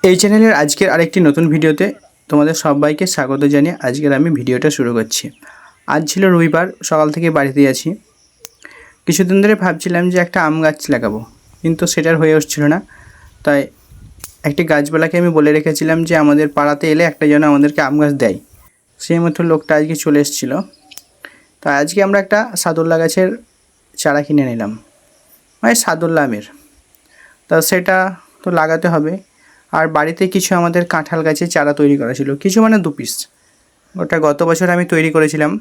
এই চ্যানেলের আজকের আরেকটি নতুন ভিডিওতে তোমাদের সবাইকে স্বাগত জানিয়ে আজকের আমি ভিডিওটা শুরু করছি। আজ ছিল রবিবার, সকাল থেকে বাড়িতেই আছি। কিছুদিন ধরে ভাবছিলাম যে একটা আম গাছ লাগাবো, কিন্তু সেটার হয়ে উঠছিল না। তাই একটি গাছওয়ালাকে আমি বলে রেখেছিলাম যে আমাদের পাড়াতে এলে একটা যেন আমাদেরকে আম গাছ দেয়। সেই মতো লোকটা আজকে চলে এসেছিলো। তাই আজকে আমরা একটা সাদুল্লা গাছের চারা কিনে নিলাম, মানে সাদুল্লা আমের। তা সেটা তো লাগাতে হবে। আর বাড়িতে কিছু আমাদের কাঁঠাল গাছের চারা তৈরি করা ছিল, কিছু মানে 2 পিস। ওটা গত বছর আমি তৈরি করেছিলাম।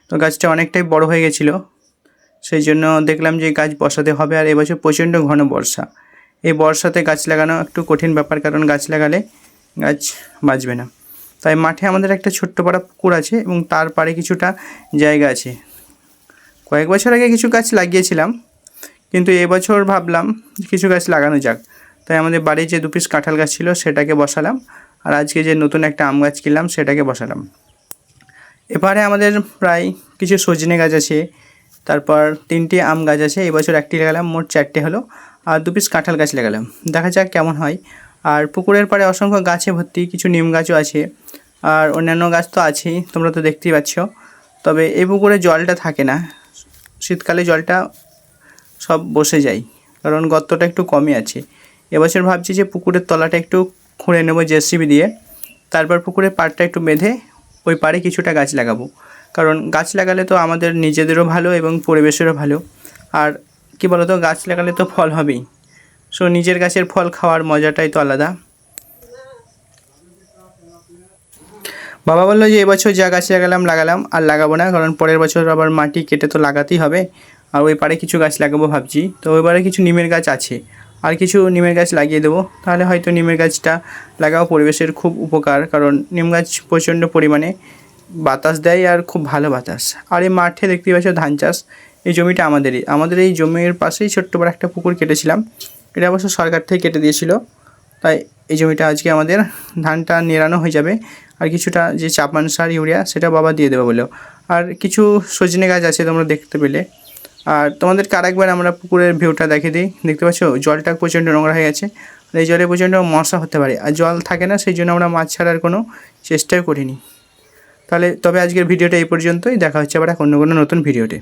তো গাছটা অনেকটাই বড় হয়ে গেছিলো, সেই জন্য দেখলাম যে গাছ বসাতে হবে। আর এবছর প্রচণ্ড ঘন বর্ষা, এই বর্ষাতে গাছ লাগানো একটু কঠিন ব্যাপার, কারণ গাছ লাগালে গাছ বাঁচবে না। তাই মাঠে আমাদের একটা ছোট্ট পাড়া পুকুর আছে এবং তার পাড়ে কিছুটা জায়গা আছে। কয়েক বছর আগে কিছু গাছ লাগিয়েছিলাম, কিন্তু এবছর ভাবলাম কিছু গাছ লাগানো যাক। তাই আমাদের বাড়ির যে 2 পিস কাঁঠাল গাছ ছিল সেটাকে বসালাম, আর আজকে যে নতুন একটা আম গাছ কিনলাম সেটাকে বসালাম। এবারে আমাদের প্রায় কিছু সজনে গাছ আছে, তারপর 3টি আম গাছ আছে। এবছর 1টি লাগালাম, মোট 4টে হলো। আর 2 পিস কাঁঠাল গাছ লাগালাম, দেখা যাক কেমন হয়। আর পুকুরের পাড়ে অসংখ্য গাছে ভর্তি, কিছু নিম গাছও আছে, আর অন্যান্য গাছ তো আছেই, তোমরা তো দেখতেই পাচ্ছ। তবে এই পুকুরে জলটা থাকে না, শীতকালে জলটা সব বসে যায়, কারণ গর্তটা একটু কমই আছে। এবছর ভাবছি যে পুকুরের তলাটা একটু খুঁড়ে নেবো জেসিবি দিয়ে, তারপর পুকুরের পাড়টা একটু বেঁধে ওই পাড়ে কিছুটা গাছ লাগাবো। কারণ গাছ লাগালে তো আমাদের নিজেদেরও ভালো এবং পরিবেশেরও ভালো। আর কি বলতো, গাছ লাগালে তো ফল হবেই। সো নিজের গাছের ফল খাওয়ার মজাটাই তো আলাদা। বাবা বললো যে এবছর যা গাছ লাগালাম আর লাগাবো না, কারণ পরের বছর আবার মাটি কেটে তো লাগাতেই হবে। আর ওই পাড়ে কিছু গাছ লাগাবো ভাবছি। তো ওই পাড়ে কিছু নিমের গাছ আছে, আর কিছু নিমের গাছ লাগিয়ে দেবো। তাহলে হয়তো নিমের গাছটা লাগাও, পরিবেশের খুব উপকার, কারণ নিম গাছ প্রচণ্ড পরিমাণে বাতাস দেয় আর খুব ভালো বাতাস। আর এই মাঠে দেখতে পাচ্ছ ধান চাষ, এই জমিটা আমাদের এই জমির পাশেই ছোট্ট বড় একটা পুকুর কেটেছিলাম। এটা অবশ্য সরকার থেকে কেটে দিয়েছিল। তাই এই জমিটা আজকে আমাদের ধানটা নিড়ানো হয়ে যাবে। আর কিছুটা যে চাপান সার, ইউরিয়া, সেটা বাবা দিয়ে দেবে বললো। আর কিছু সজনে গাছ আছে তোমরা দেখতে পেলে। আর তোমাদেরকে আরেকবার আমরা পুকুরের ভিউটা দেখিয়ে দিই। দেখতে পাচ্ছ জলটা প্রচণ্ড নোংরা হয়ে গেছে, আর এই জলে প্রচণ্ড মশা হতে পারে, আর জল থাকে না, সেই জন্য আমরা মাছ ছাড়ার কোনো চেষ্টাও করিনি। তবে আজকের ভিডিওটা এই পর্যন্তই। দেখা হচ্ছে আবার অন্য কোনো নতুন ভিডিওতে।